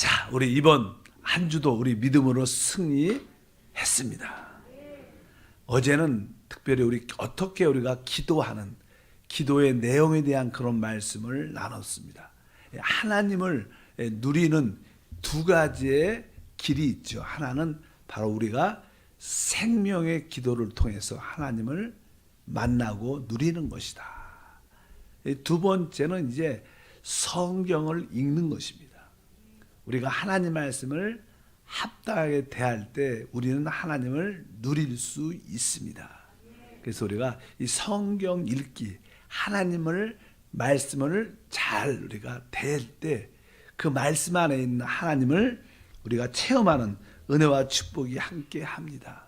자, 우리 이번 한 주도 우리 믿음으로 승리했습니다. 어제는 특별히 우리 어떻게 우리가 기도하는 기도의 내용에 대한 그런 말씀을 나눴습니다. 하나님을 누리는 두 가지의 길이 있죠. 하나는 바로 우리가 생명의 기도를 통해서 하나님을 만나고 누리는 것이다. 두 번째는 이제 성경을 읽는 것입니다. 우리가 하나님 말씀을 합당하게 대할 때 우리는 하나님을 누릴 수 있습니다. 그래서 우리가 이 성경 읽기, 하나님을 말씀을 잘 우리가 대할 때 그 말씀 안에 있는 하나님을 우리가 체험하는 은혜와 축복이 함께 합니다.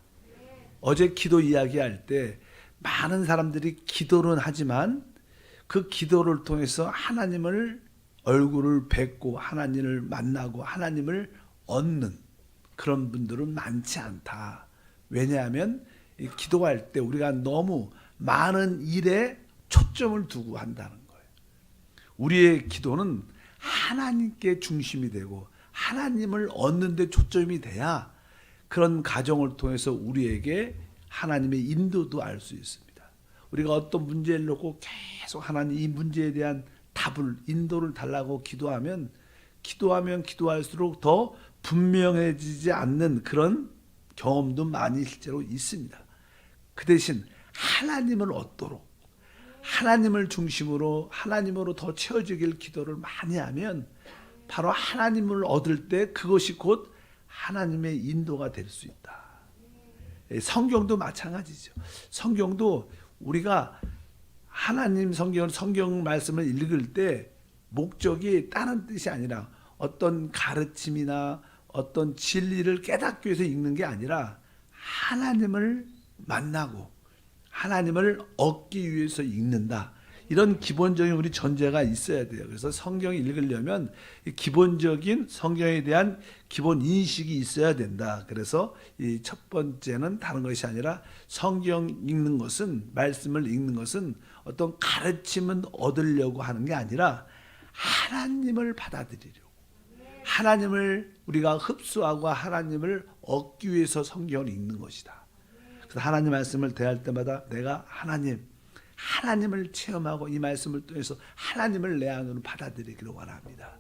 어제 기도 이야기할 때 많은 사람들이 기도는 하지만 그 기도를 통해서 하나님을 얼굴을 뵙고 하나님을 만나고 하나님을 얻는 그런 분들은 많지 않다. 왜냐하면 기도할 때 우리가 너무 많은 일에 초점을 두고 한다는 거예요. 우리의 기도는 하나님께 중심이 되고 하나님을 얻는 데 초점이 돼야 그런 과정을 통해서 우리에게 하나님의 인도도 알 수 있습니다. 우리가 어떤 문제를 놓고 계속 하나님 이 문제에 대한 답을 인도를 달라고 기도하면 기도할수록 더 분명해지지 않는 그런 경험도 많이 실제로 있습니다. 그 대신 하나님을 얻도록 하나님을 중심으로 하나님으로 더 채워지길 기도를 많이 하면 바로 하나님을 얻을 때 그것이 곧 하나님의 인도가 될 수 있다. 성경도 마찬가지죠. 성경도 우리가 하나님 성경 말씀을 읽을 때 목적이 다른 뜻이 아니라 어떤 가르침이나 어떤 진리를 깨닫기 위해서 읽는 게 아니라 하나님을 만나고 하나님을 얻기 위해서 읽는다. 이런 기본적인 우리 전제가 있어야 돼요. 그래서 성경을 읽으려면 기본적인 성경에 대한 기본 인식이 있어야 된다. 그래서 이 첫 번째는 다른 것이 아니라 성경 읽는 것은 말씀을 읽는 것은 어떤 가르침은 얻으려고 하는 게 아니라 하나님을 받아들이려고 하나님을 우리가 흡수하고 하나님을 얻기 위해서 성경을 읽는 것이다. 그래서 하나님 말씀을 대할 때마다 내가 하나님을 체험하고 이 말씀을 통해서 하나님을 내 안으로 받아들이기를 원합니다.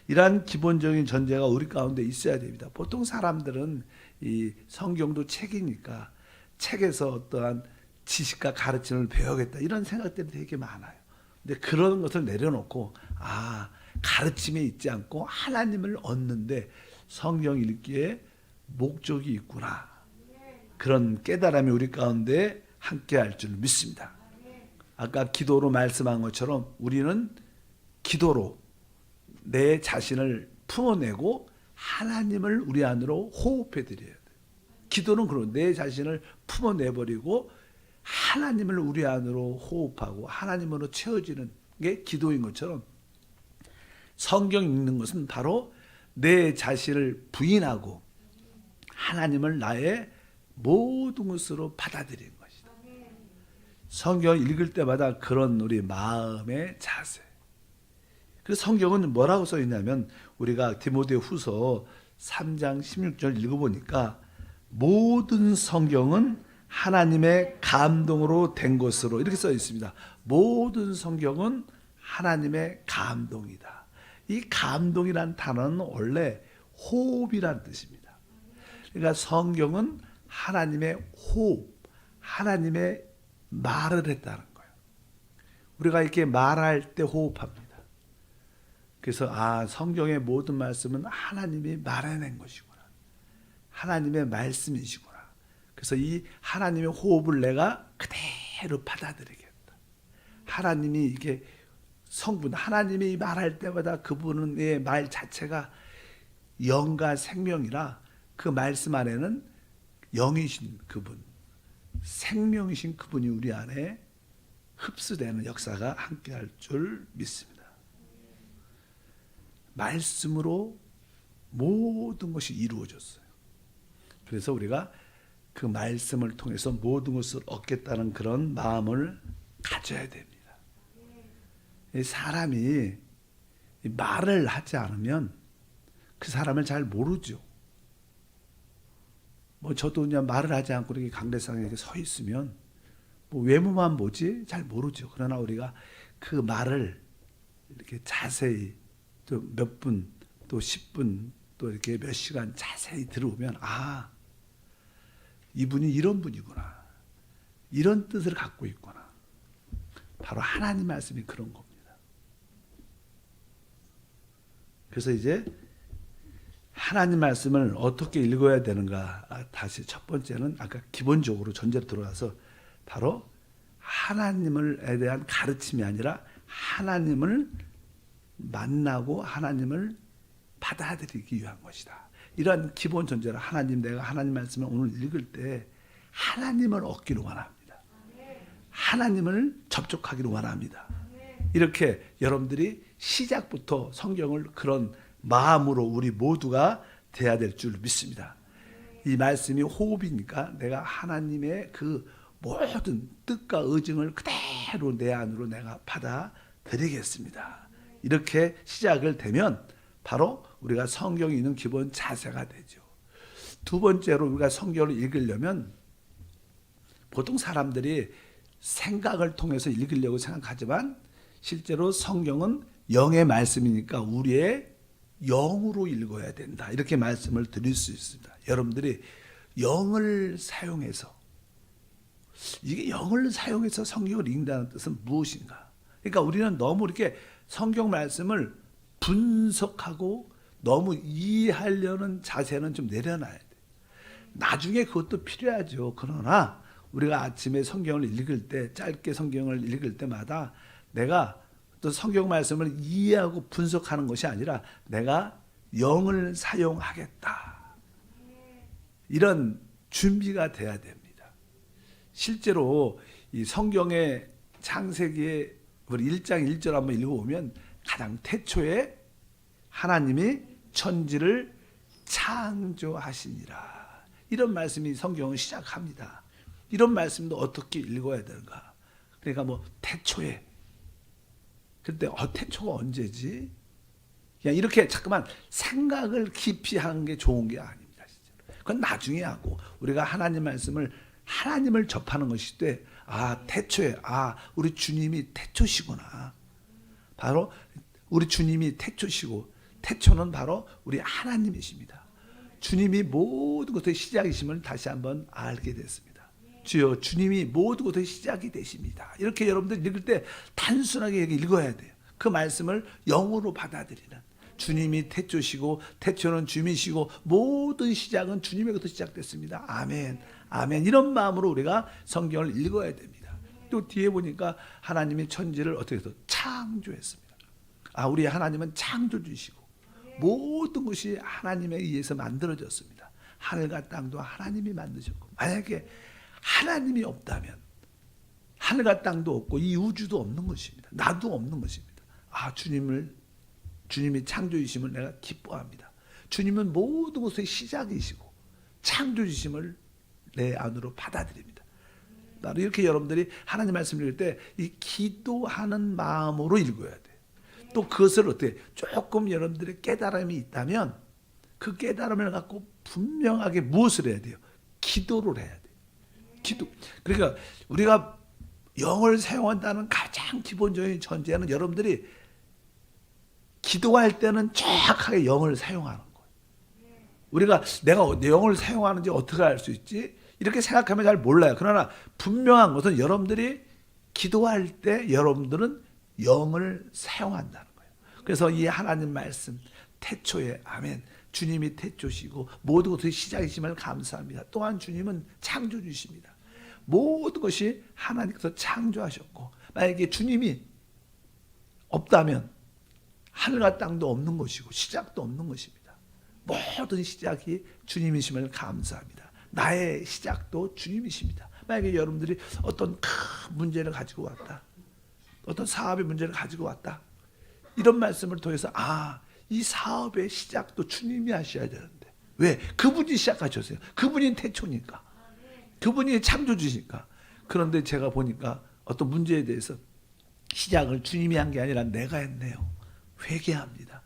이러한 기본적인 전제가 우리 가운데 있어야 됩니다. 보통 사람들은 이 성경도 책이니까 책에서 어떠한 지식과 가르침을 배우겠다 이런 생각들이 되게 많아요. 근데 그런 것을 내려놓고 가르침에 있지 않고 하나님을 얻는데 성경 읽기에 목적이 있구나. 그런 깨달음이 우리 가운데 함께 할 줄 믿습니다. 아까 기도로 말씀한 것처럼 우리는 기도로 내 자신을 품어내고 하나님을 우리 안으로 호흡해 드려야 돼요. 기도는 그런 내 자신을 품어내버리고 하나님을 우리 안으로 호흡하고 하나님으로 채워지는 게 기도인 것처럼 성경 읽는 것은 바로 내 자신을 부인하고 하나님을 나의 모든 것으로 받아들이는 것이다. 성경을 읽을 때마다 그런 우리 마음의 자세. 그래서 성경은 뭐라고 써 있냐면 우리가 디모데후서 3장 16절 읽어보니까 모든 성경은 하나님의 감동으로 된 것으로 이렇게 써 있습니다. 모든 성경은 하나님의 감동이다. 이 감동이란 단어는 원래 호흡이란 뜻입니다. 그러니까 성경은 하나님의 호흡, 하나님의 말을 했다는 거예요. 우리가 이렇게 말할 때 호흡합니다. 그래서 성경의 모든 말씀은 하나님이 말해낸 것이구나. 하나님의 말씀이시구나. 그래서 이 하나님의 호흡을 내가 그대로 받아들이겠다. 하나님이 이게 성분, 하나님이 말할 때마다 그분의 말 자체가 영과 생명이라 그 말씀 안에는 영이신 그분, 생명이신 그분이 우리 안에 흡수되는 역사가 함께할 줄 믿습니다. 말씀으로 모든 것이 이루어졌어요. 그래서 우리가 그 말씀을 통해서 모든 것을 얻겠다는 그런 마음을 가져야 됩니다. 사람이 말을 하지 않으면 그 사람을 잘 모르죠. 뭐 저도 그냥 말을 하지 않고 이렇게 강대상에 이렇게 서 있으면 뭐 외모만 보지 잘 모르죠. 그러나 우리가 그 말을 이렇게 자세히 또 몇 분, 또 10분, 또 이렇게 몇 시간 자세히 들어보면 아, 이분이 이런 분이구나. 이런 뜻을 갖고 있구나. 바로 하나님 말씀이 그런 겁니다. 그래서 이제 하나님 말씀을 어떻게 읽어야 되는가. 다시 첫 번째는 아까 기본적으로 전제로 들어가서 바로 하나님에 대한 가르침이 아니라 하나님을 만나고 하나님을 받아들이기 위한 것이다. 이러한 기본 전제로 내가 하나님 말씀을 오늘 읽을 때 하나님을 얻기를 원합니다. 하나님을 접촉하기를 원합니다. 이렇게 여러분들이 시작부터 성경을 그런 마음으로 우리 모두가 돼야 될 줄 믿습니다. 이 말씀이 호흡이니까 내가 하나님의 그 모든 뜻과 의증을 그대로 내 안으로 내가 받아들이겠습니다. 이렇게 시작을 되면 바로 우리가 성경이 있는 기본 자세가 되죠. 두 번째로 우리가 성경을 읽으려면 보통 사람들이 생각을 통해서 읽으려고 생각하지만 실제로 성경은 영의 말씀이니까 우리의 영으로 읽어야 된다. 이렇게 말씀을 드릴 수 있습니다. 여러분들이 영을 사용해서 이게 영을 사용해서 성경을 읽는다는 뜻은 무엇인가? 그러니까 우리는 너무 이렇게 성경 말씀을 분석하고 너무 이해하려는 자세는 좀 내려놔야 돼. 나중에 그것도 필요하죠. 그러나 우리가 아침에 성경을 읽을 때 짧게 성경을 읽을 때마다 내가 또 성경 말씀을 이해하고 분석하는 것이 아니라 내가 영을 사용하겠다. 이런 준비가 돼야 됩니다. 실제로 이 성경의 창세기의 우리 1장 1절 한번 읽어보면 가장 태초에 하나님이 천지를 창조하시니라. 이런 말씀이 성경을 시작합니다. 이런 말씀도 어떻게 읽어야 되는가? 그러니까 뭐 태초에 그때 태초가 언제지? 그냥 이렇게 잠깐만 생각을 깊이 하는 게 좋은 게 아닙니다. 진짜로. 그건 나중에 하고 우리가 하나님을 접하는 것이 돼. 태초에 우리 주님이 태초시구나. 바로 우리 주님이 태초시고 태초는 바로 우리 하나님이십니다. 주님이 모든 것의 시작이심을 다시 한번 알게 됐습니다. 주여 주님이 모든 것의 시작이 되십니다. 이렇게 여러분들 읽을 때 단순하게 읽어야 돼요. 그 말씀을 영으로 받아들이는 주님이 태초시고 태초는 주님이시고 모든 시작은 주님에게부터 시작됐습니다. 아멘. 아멘. 이런 마음으로 우리가 성경을 읽어야 됩니다. 또 뒤에 보니까 하나님이 천지를 어떻게 해서 창조했습니다. 우리 하나님은 창조주시고 모든 것이 하나님에 의해서 만들어졌습니다. 하늘과 땅도 하나님이 만드셨고 만약에 하나님이 없다면 하늘과 땅도 없고 이 우주도 없는 것입니다. 나도 없는 것입니다. 주님이 창조이심을 내가 기뻐합니다. 주님은 모든 것의 시작이시고 창조주심을 내 안으로 받아들입니다. 바로 이렇게 여러분들이 하나님 말씀을 읽을 때 이 기도하는 마음으로 읽어야 돼요. 또 그것을 어떻게 조금 여러분들의 깨달음이 있다면 그 깨달음을 갖고 분명하게 무엇을 해야 돼요? 기도를 해야 돼요. 기도. 그러니까 우리가 영을 사용한다는 가장 기본적인 전제는 여러분들이 기도할 때는 정확하게 영을 사용하는 거예요. 우리가 내가 영을 사용하는지 어떻게 알 수 있지? 이렇게 생각하면 잘 몰라요. 그러나 분명한 것은 여러분들이 기도할 때 여러분들은 영을 사용한다는 거예요. 그래서 이 하나님 말씀 태초에 아멘. 주님이 태초시고 모든 것의 시작이심을 감사합니다. 또한 주님은 창조주십니다. 모든 것이 하나님께서 창조하셨고 만약에 주님이 없다면 하늘과 땅도 없는 것이고 시작도 없는 것입니다. 모든 시작이 주님이심을 감사합니다. 나의 시작도 주님이십니다. 만약에 여러분들이 어떤 큰 문제를 가지고 왔다. 어떤 사업의 문제를 가지고 왔다. 이런 말씀을 통해서 이 사업의 시작도 주님이 하셔야 되는데 왜? 그분이 시작하셨어요. 그분이 태초니까. 그분이 창조주시니까. 그런데 제가 보니까 어떤 문제에 대해서 시작을 주님이 한 게 아니라 내가 했네요. 회개합니다.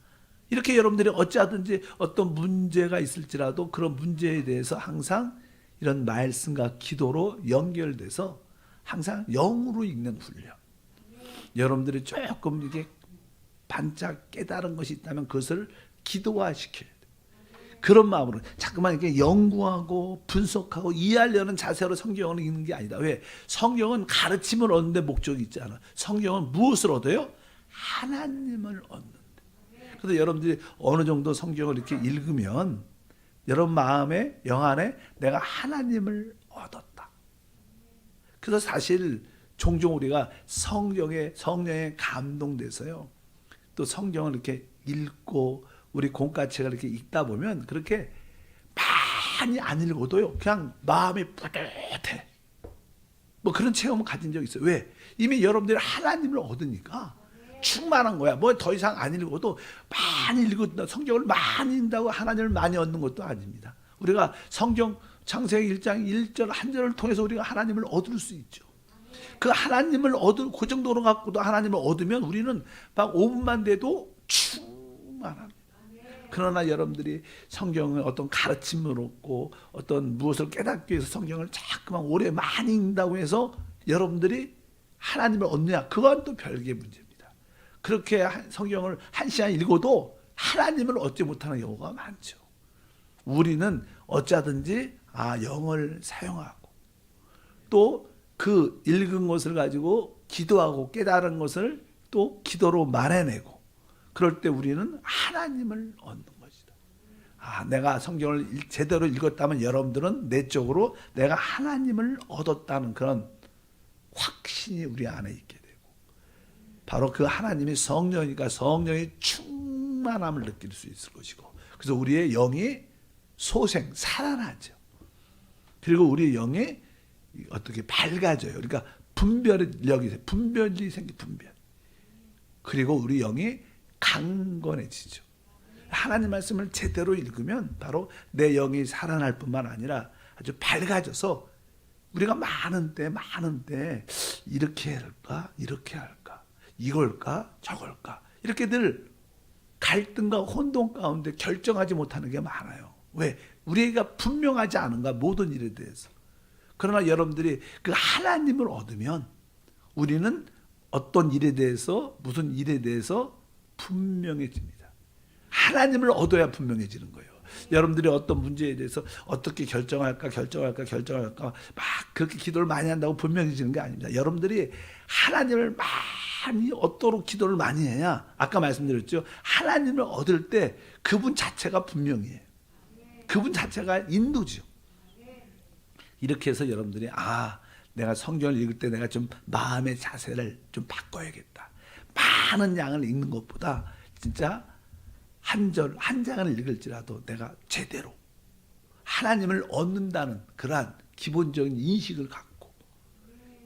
이렇게 여러분들이 어찌하든지 어떤 문제가 있을지라도 그런 문제에 대해서 항상 이런 말씀과 기도로 연결돼서 항상 영으로 읽는 훈련. 여러분들이 조금 이게 반짝 깨달은 것이 있다면 그것을 기도화시켜야 돼요. 그런 마음으로 자꾸만 이렇게 연구하고 분석하고 이해하려는 자세로 성경을 읽는 게 아니다. 왜? 성경은 가르침을 얻는 데 목적이 있지 않아. 성경은 무엇을 얻어요? 하나님을 얻는데. 그래서 여러분들이 어느 정도 성경을 이렇게 읽으면 여러분 마음에 영 안에 내가 하나님을 얻었다. 그래서 사실 종종 우리가 성령에 감동돼서요. 또 성경을 이렇게 읽고 우리 공과책을 이렇게 읽다 보면 그렇게 많이 안 읽어도요. 그냥 마음이 뿌듯해. 뭐 그런 체험을 가진 적 있어요. 왜? 이미 여러분들이 하나님을 얻으니까 충만한 거야. 뭐 더 이상 안 읽어도 많이 읽었다. 성경을 많이 읽는다고 하나님을 많이 얻는 것도 아닙니다. 우리가 성경 창세기 1장 1절 한 절을 통해서 우리가 하나님을 얻을 수 있죠. 그 하나님을 그 정도로 갖고도 하나님을 얻으면 우리는 막 5분만 돼도 충만합니다. 그러나 여러분들이 성경을 어떤 가르침을 얻고 어떤 무엇을 깨닫기 위해서 성경을 자꾸만 오래 많이 읽는다고 해서 여러분들이 하나님을 얻느냐? 그건 또 별개의 문제입니다. 그렇게 성경을 1시간 읽어도 하나님을 얻지 못하는 경우가 많죠. 우리는 어쩌든지 영을 사용하고 또 그 읽은 것을 가지고 기도하고 깨달은 것을 또 기도로 말해내고 그럴 때 우리는 하나님을 얻는 것이다. 내가 성경을 제대로 읽었다면 여러분들은 내적으로 내가 하나님을 얻었다는 그런 확신이 우리 안에 있게 되고 바로 그 하나님이 성령이니까 성령의 충만함을 느낄 수 있을 것이고 그래서 우리의 영이 살아나죠. 그리고 우리의 영이 어떻게 밝아져요. 그러니까 분별이 생기 분별. 그리고 우리 영이 강건해지죠. 하나님 말씀을 제대로 읽으면 바로 내 영이 살아날 뿐만 아니라 아주 밝아져서 우리가 많은 때 이렇게 할까 이걸까 저걸까 이렇게 늘 갈등과 혼돈 가운데 결정하지 못하는 게 많아요. 왜? 우리가 분명하지 않은가 모든 일에 대해서. 그러나 여러분들이 그 하나님을 얻으면 우리는 어떤 일에 대해서 무슨 일에 대해서 분명해집니다. 하나님을 얻어야 분명해지는 거예요. 여러분들이 어떤 문제에 대해서 어떻게 결정할까 막 그렇게 기도를 많이 한다고 분명해지는 게 아닙니다. 여러분들이 하나님을 많이 얻도록 기도를 많이 해야 아까 말씀드렸죠. 하나님을 얻을 때 그분 자체가 분명해요. 그분 자체가 인도죠. 이렇게 해서 여러분들이 내가 성경을 읽을 때 내가 좀 마음의 자세를 좀 바꿔야겠다. 많은 양을 읽는 것보다 진짜 한 장을 읽을지라도 내가 제대로 하나님을 얻는다는 그러한 기본적인 인식을 갖고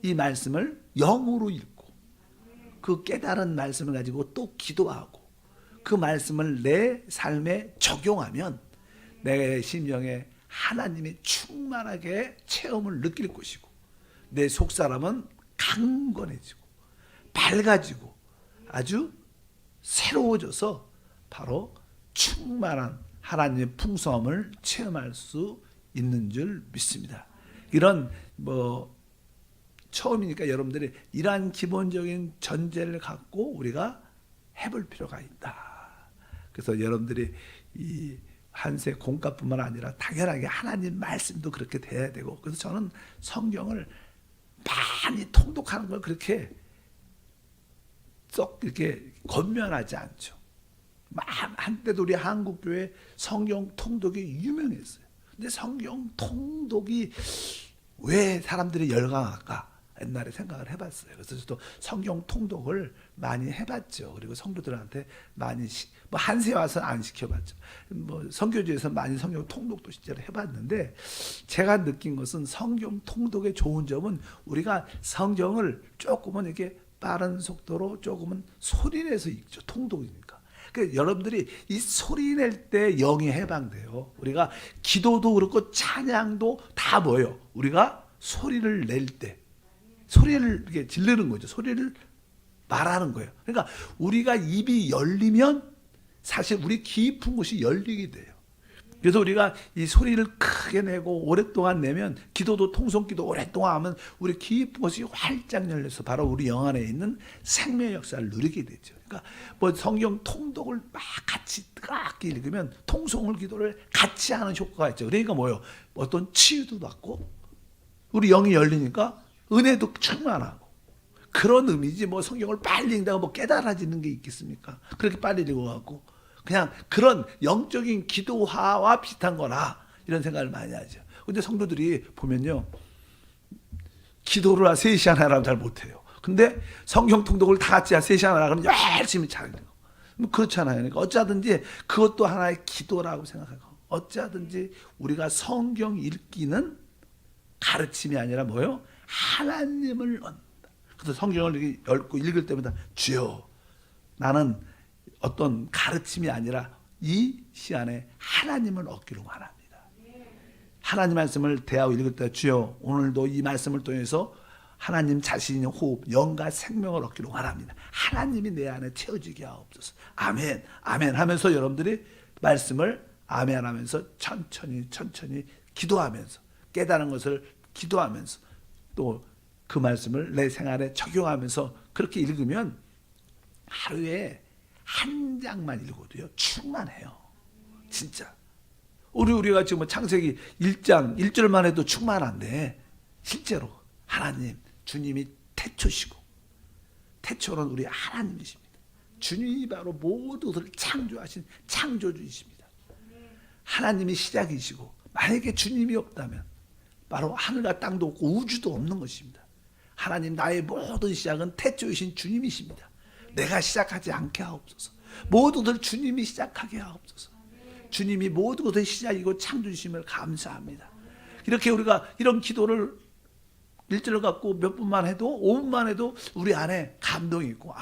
이 말씀을 영으로 읽고 그 깨달은 말씀을 가지고 또 기도하고 그 말씀을 내 삶에 적용하면 내 심령에 하나님이 충만하게 체험을 느낄 것이고 내 속사람은 강건해지고 밝아지고 아주 새로워져서 바로 충만한 하나님의 풍성함을 체험할 수 있는 줄 믿습니다. 이런 처음이니까 여러분들이 이러한 기본적인 전제를 갖고 우리가 해볼 필요가 있다. 그래서 여러분들이 이 한세 공과뿐만 아니라 당연하게 하나님 말씀도 그렇게 돼야 되고 그래서 저는 성경을 많이 통독하는 걸 그렇게 썩 이렇게 권면하지 않죠. 한때도 우리 한국교회 성경 통독이 유명했어요. 근데 성경 통독이 왜 사람들이 열광할까? 옛날에 생각을 해봤어요. 그래서 저도 성경 통독을 많이 해봤죠. 그리고 성도들한테 많이 한세 와서 안 시켜봤죠. 선교지에서 많이 성경 통독도 실제로 해봤는데 제가 느낀 것은 성경 통독의 좋은 점은 우리가 성경을 조금은 이렇게 빠른 속도로 조금은 소리내서 읽죠. 통독이니까. 그러니까 여러분들이 이 소리낼 때 영이 해방돼요. 우리가 기도도 그렇고 찬양도 다 뭐예요? 우리가 소리를 낼 때 소리를 이렇게 지르는 거죠. 소리를 말하는 거예요. 그러니까 우리가 입이 열리면 사실 우리 깊은 곳이 열리게 돼요. 그래서 우리가 이 소리를 크게 내고 오랫동안 내면, 기도도 통성기도 오랫동안 하면 우리 깊은 곳이 활짝 열려서 바로 우리 영 안에 있는 생명의 역사를 누리게 되죠. 그러니까 뭐 성경 통독을 막 같이 뜨겁게 읽으면 통성을 기도를 같이 하는 효과가 있죠. 그러니까 뭐예요? 어떤 치유도 받고 우리 영이 열리니까 은혜도 충만하고, 그런 의미지 뭐 성경을 빨리 읽다가 뭐 깨달아지는 게 있겠습니까? 그렇게 빨리 읽어갖고 그냥 그런 영적인 기도화와 비슷한 거나 이런 생각을 많이 하죠. 근데 성도들이 보면요, 기도를 3시간 하라면 잘 못해요. 근데 성경 통독을 다 같이 3시간 하라 그러면 열심히 잘해요. 그렇잖아요. 그러니까 어쩌든지 그것도 하나의 기도라고 생각하고, 어쩌든지 우리가 성경 읽기는 가르침이 아니라 뭐요? 하나님을 얻는다. 그래서 성경을 읽고 읽을 때마다 주여, 나는 어떤 가르침이 아니라 이 시간에 하나님을 얻기를 원합니다. 하나님 말씀을 대하고 읽을 때 주여, 오늘도 이 말씀을 통해서 하나님 자신의 호흡, 영과 생명을 얻기를 원합니다. 하나님이 내 안에 채워지게 하옵소서. 아멘, 아멘 하면서 여러분들이 말씀을 아멘 하면서 천천히 기도하면서, 깨달은 것을 기도하면서 또 그 말씀을 내 생활에 적용하면서 그렇게 읽으면 하루에 한 장만 읽어도요 충만해요. 진짜 우리가 지금 창세기 1장 1절만 해도 충만한데, 실제로 하나님, 주님이 태초시고, 태초는 우리 하나님이십니다. 주님이 바로 모든 것을 창조하신 창조주이십니다. 하나님이 시작이시고, 만약에 주님이 없다면 바로 하늘과 땅도 없고 우주도 없는 것입니다. 하나님, 나의 모든 시작은 태초이신 주님이십니다. 내가 시작하지 않게 하옵소서. 모든 것을 주님이 시작하게 하옵소서. 주님이 모든 것의 시작이고 창조주심을 감사합니다. 이렇게 우리가 이런 기도를 1절을 갖고 몇 분만 해도, 5분만 해도 우리 안에 감동이 있고,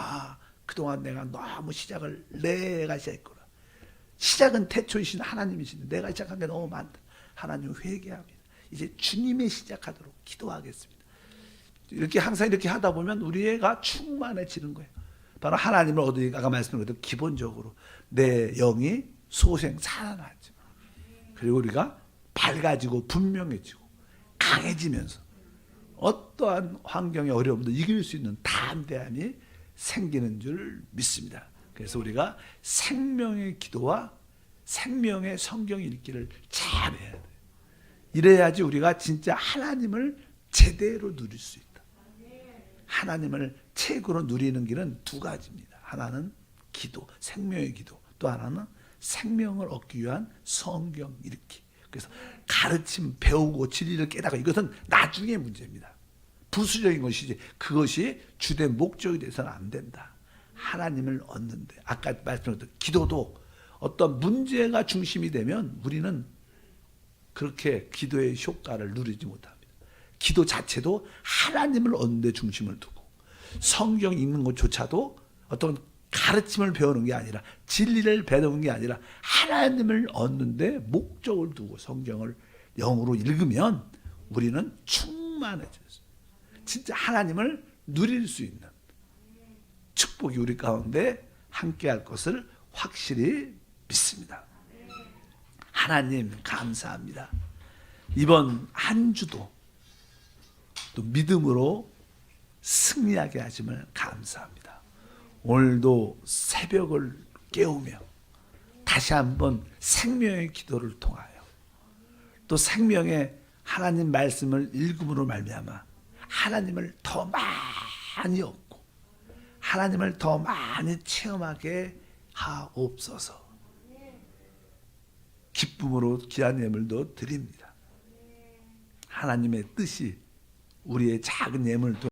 그동안 내가 너무 시작을 내가 시작했구나. 시작은 태초이신 하나님이신데 내가 시작한 게 너무 많다. 하나님 회개합니다. 이제 주님이 시작하도록 기도하겠습니다. 이렇게 항상 이렇게 하다 보면 우리가 충만해지는 거예요. 바로 하나님을 얻으니까 아까 말씀드린 것처럼 기본적으로 내 영이 소생 살아나죠. 그리고 우리가 밝아지고 분명해지고 강해지면서 어떠한 환경의 어려움도 이길 수 있는 담대함이 생기는 줄 믿습니다. 그래서 우리가 생명의 기도와 생명의 성경 읽기를 잘해야 돼요. 이래야지 우리가 진짜 하나님을 제대로 누릴 수 있다. 하나님을 최고로 누리는 길은 2가지입니다. 하나는 기도, 생명의 기도. 또 하나는 생명을 얻기 위한 성경 읽기. 그래서 가르침, 배우고 진리를 깨닫고, 이것은 나중의 문제입니다. 부수적인 것이지 그것이 주된 목적이 돼서는 안 된다. 하나님을 얻는데, 아까 말씀드렸던 기도도 어떤 문제가 중심이 되면 우리는 그렇게 기도의 효과를 누리지 못합니다. 기도 자체도 하나님을 얻는 데 중심을 두고, 성경 읽는 것조차도 어떤 가르침을 배우는 게 아니라, 진리를 배우는 게 아니라 하나님을 얻는 데 목적을 두고 성경을 영으로 읽으면 우리는 충만해져요. 진짜 하나님을 누릴 수 있는 축복이 우리 가운데 함께할 것을 확실히 믿습니다. 하나님 감사합니다. 이번 한 주도 또 믿음으로 승리하게 하심을 감사합니다. 오늘도 새벽을 깨우며 다시 한번 생명의 기도를 통하여 또 생명의 하나님 말씀을 읽음으로 말미암아 하나님을 더 많이 얻고 하나님을 더 많이 체험하게 하옵소서. 기쁨으로 귀한 예물도 드립니다. 하나님의 뜻이 우리의 작은 예물도